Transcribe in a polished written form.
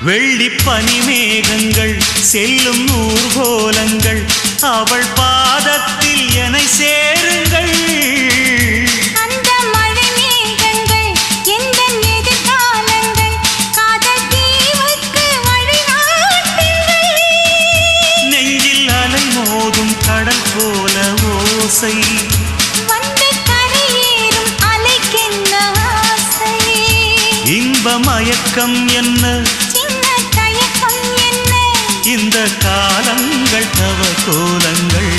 வெள்ளி பனிமேகங்கள் செல்லும் ஊர்கோலங்கள் அவள் பாதத்தில் என்னை சேருங்கள். அந்த மழை மேகங்கள் எந்த எதிர்காலங்கள் காதல் தீவுக்கு வழிகாட்டுங்கள். நெஞ்சில் அலை மோதும் கடல் போல ஓசை வந்து கரையேறும் அலைக்கென்ன ஆசை. இன்ப மயக்கம் என்ன சின்ன தயக்கம் என்ன இந்த காலங்கள் தவ கோலங்கள்